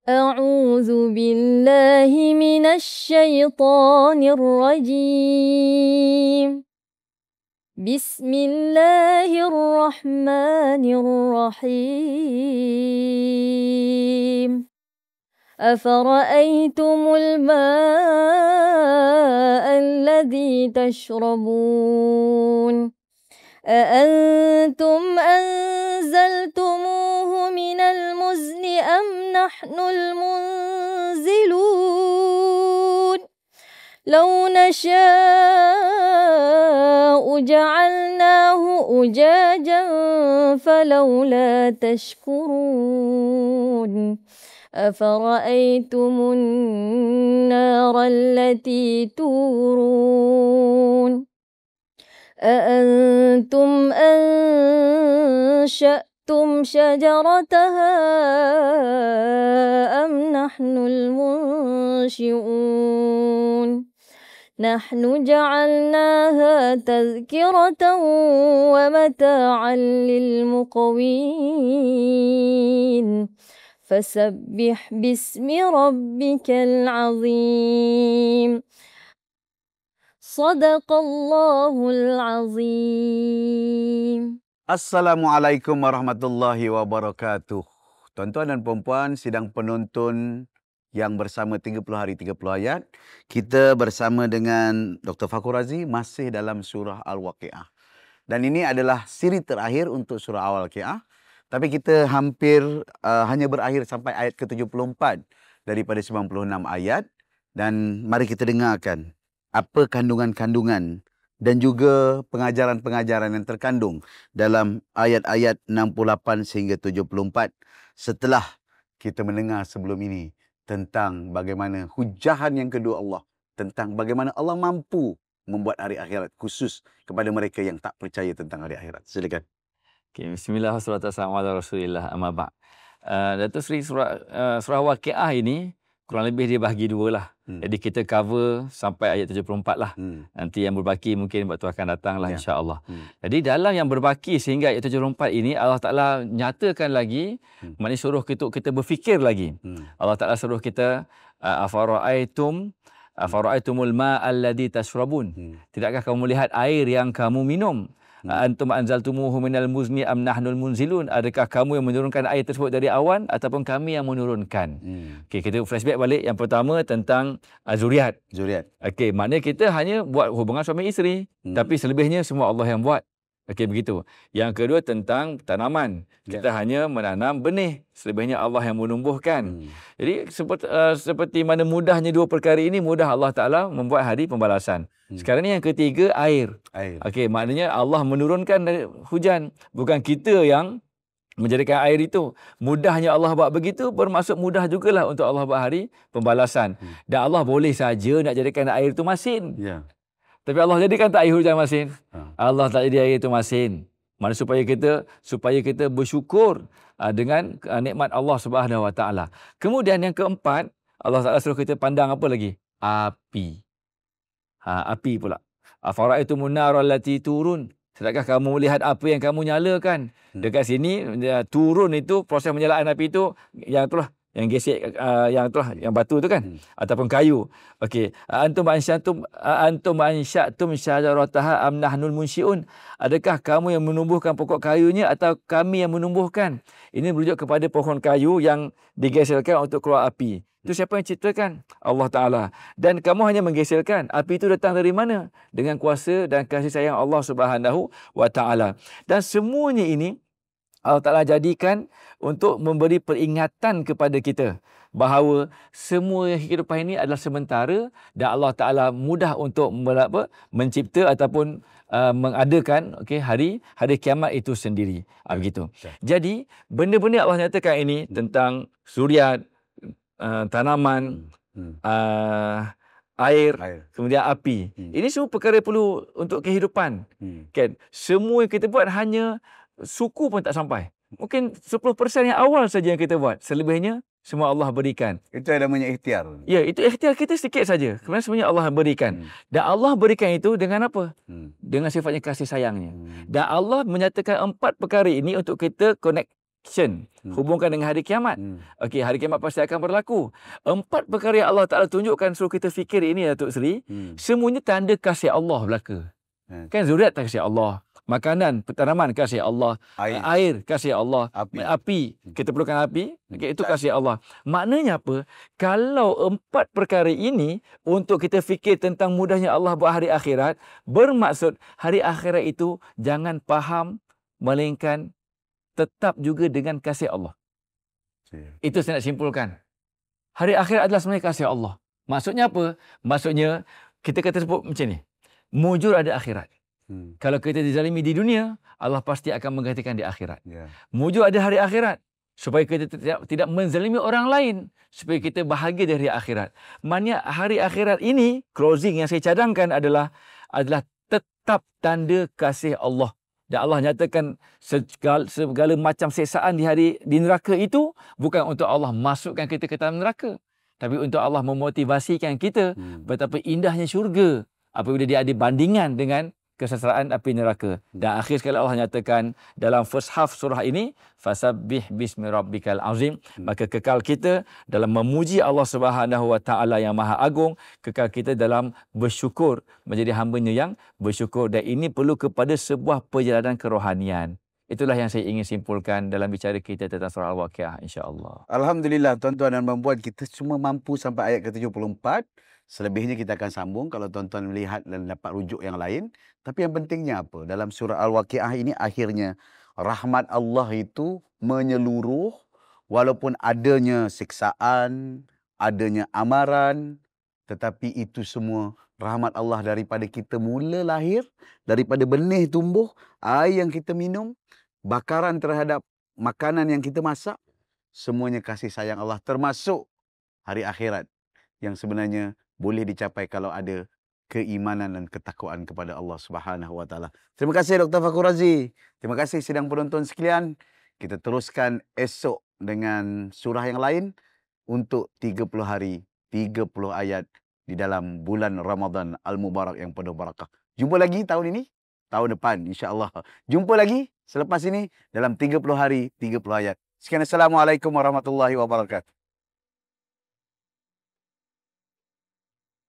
أعوذ بالله من الشيطان الرجيم. بسم الله الرحمن الرحيم. أفرأيتم الماء الذي تشربون أأنتم أنزلتموه من المزن أم نحن المنزلون لو نشاء جعلناه أجاجا فلولا تشكرون أفرأيتم النار التي تورون أأنتم أنشأتم شجرتها أم نحن المنشئون نحن جعلناها تذكرة ومتاعا للمقوين فسبح باسم ربك العظيم. Sadaqallahul Azim. Assalamualaikum warahmatullahi wabarakatuh. Tuan-tuan dan puan-puan, sidang penonton yang bersama 30 hari 30 ayat. Kita bersama dengan Dr. Fakhur Razi masih dalam surah Al-Waqiah. Dan ini adalah siri terakhir untuk surah Al-Waqiah. Tapi kita hampir hanya berakhir sampai ayat ke-74 daripada 96 ayat. Dan mari kita dengarkan apa kandungan-kandungan dan juga pengajaran-pengajaran yang terkandung dalam ayat-ayat 68 sehingga 74 setelah kita mendengar sebelum ini tentang bagaimana hujahan yang kedua Allah, tentang bagaimana Allah mampu membuat hari akhirat khusus kepada mereka yang tak percaya tentang hari akhirat. Silakan. Okay, bismillah wassalatu wassalamu ala rasulillah amma ba'. Datuk Seri surah Waqiah ini kurang lebih dia bahagi dua lah. Jadi kita cover sampai ayat 74 lah. Nanti yang berbaki mungkin waktu akan datang lah insya-Allah. Jadi dalam yang berbaki sehingga ayat 74 ini Allah Ta'ala nyatakan lagi, maknanya suruh kita berfikir lagi. Allah Ta'ala suruh kita afara'aitumul ma'al ladzi tashrabun. Tidakkah kamu melihat air yang kamu minum? Antum anzaltumuhu minal muzni am nahnul munzilun. Adakah kamu yang menurunkan air tersebut dari awan ataupun kami yang menurunkan? Okey, kita flashback balik. Yang pertama tentang zuriat. Okey, maknanya kita hanya buat hubungan suami isteri, tapi selebihnya semua Allah yang buat. Okey, begitu. Yang kedua tentang tanaman. Kita hanya menanam benih, selebihnya Allah yang menumbuhkan. Jadi seperti mana mudahnya dua perkara ini, mudah Allah Ta'ala membuat hari pembalasan. Sekarang ni yang ketiga, air. Okey, maknanya Allah menurunkan hujan, bukan kita yang menjadikan air itu. Mudahnya Allah buat begitu, bermaksud mudah jugalah untuk Allah buat hari pembalasan. Dan Allah boleh saja nak jadikan air itu masin. Tapi Allah jadikan tak air hujan masin. Allah tak jadi air itu masin. Mana supaya kita bersyukur dengan nikmat Allah Subhanahu Wa Taala. Kemudian yang keempat, Allah Taala suruh kita pandang apa lagi? Api. Api pula. Afara'aitumun nara allati turun. Tidakkah kamu melihat apa yang kamu nyalakan? Dekat sini turun itu proses penyalaan api itu yang itulah yang gesek yang batu tu kan, ataupun kayu. Okey, antum ansya'tum syajarataha am nahnul munsyi'un. Adakah kamu yang menumbuhkan pokok kayunya atau kami yang menumbuhkan? Ini merujuk kepada pohon kayu yang digeserkan untuk keluar api. Itu siapa yang ciptakan? Allah Ta'ala. Dan kamu hanya menggeserkan. Api itu datang dari mana? Dengan kuasa dan kasih sayang Allah Subhanahu Wa Ta'ala. Dan semuanya ini Allah Ta'ala jadikan untuk memberi peringatan kepada kita bahawa semua kehidupan ini adalah sementara dan Allah Ta'ala mudah untuk mencipta ataupun mengadakan hari kiamat itu sendiri. Begitu. Jadi, benda-benda Allah nyatakan ini tentang suriat, tanaman, air, kemudian api. Ini semua perkara perlu untuk kehidupan. Kan? Semua yang kita buat hanya suku pun tak sampai. Mungkin 10% yang awal saja yang kita buat. Selebihnya semua Allah berikan. Itu ada namanya ikhtiar. Ya, itu ikhtiar kita sedikit saja. Kemudian sebenarnya Allah berikan. Dan Allah berikan itu dengan apa? Dengan sifatnya kasih sayangnya. Dan Allah menyatakan 4 perkara ini untuk kita connect resurrection. Hubungkan dengan hari kiamat. Okey, hari kiamat pasti akan berlaku. 4 perkara yang Allah Ta'ala tunjukkan suruh kita fikir ini, Datuk Seri, semuanya tanda kasih Allah belaka. Kan zuriat kasih Allah, makanan, tanaman kasih Allah, air kasih Allah, api kita perlukan api, okay, itu kasih Allah. Maknanya apa? Kalau 4 perkara ini untuk kita fikir tentang mudahnya Allah buat hari akhirat, bermaksud hari akhirat itu jangan faham melainkan tetap juga dengan kasih Allah. Itu saya nak simpulkan. Hari akhirat adalah sebenarnya kasih Allah. Maksudnya apa? Maksudnya kita kata sebut macam ni. Mujur ada akhirat. Kalau kita dizalimi di dunia, Allah pasti akan menggantikan di akhirat. Mujur ada hari akhirat. Supaya kita tidak menzalimi orang lain. Supaya kita bahagia dari akhirat. Maknanya hari akhirat ini, closing yang saya cadangkan adalah tetap tanda kasih Allah. Dan Allah nyatakan segala macam siksaan di neraka itu bukan untuk Allah masukkan kita ke dalam neraka. Tapi untuk Allah memotivasikan kita betapa indahnya syurga apabila dia ada bandingan dengan kesengsaraan api neraka. Dan akhir sekali Allah nyatakan dalam first half surah ini, fasabbih bismi rabbikal azim, maka kekal kita dalam memuji Allah Subhanahu wa taala yang Maha Agung, kekal kita dalam bersyukur, menjadi hamba-Nya yang bersyukur, dan ini perlu kepada sebuah perjalanan kerohanian. Itulah yang saya ingin simpulkan dalam bicara kita tentang surah Al-Waqiah, insya-Allah. Alhamdulillah, tuan-tuan dan puan-puan, kita cuma mampu sampai ayat ke-74. Selebihnya kita akan sambung kalau tuan-tuan melihat dan dapat rujuk yang lain. Tapi yang pentingnya apa? Dalam surah Al-Waqiah ini akhirnya rahmat Allah itu menyeluruh, walaupun adanya siksaan, adanya amaran, tetapi itu semua rahmat Allah daripada kita mula lahir, daripada benih tumbuh, air yang kita minum, bakaran terhadap makanan yang kita masak, semuanya kasih sayang Allah, termasuk hari akhirat yang sebenarnya boleh dicapai kalau ada keimanan dan ketakwaan kepada Allah Subhanahu wa taala. Terima kasih Dr. Fakhur Razi. Terima kasih sidang penonton sekalian. Kita teruskan esok dengan surah yang lain untuk 30 hari, 30 ayat di dalam bulan Ramadan Al-Mubarak yang penuh barakah. Jumpa lagi tahun ini, tahun depan insya-Allah. Jumpa lagi selepas ini dalam 30 hari, 30 ayat. Sekian, Assalamualaikum warahmatullahi wabarakatuh.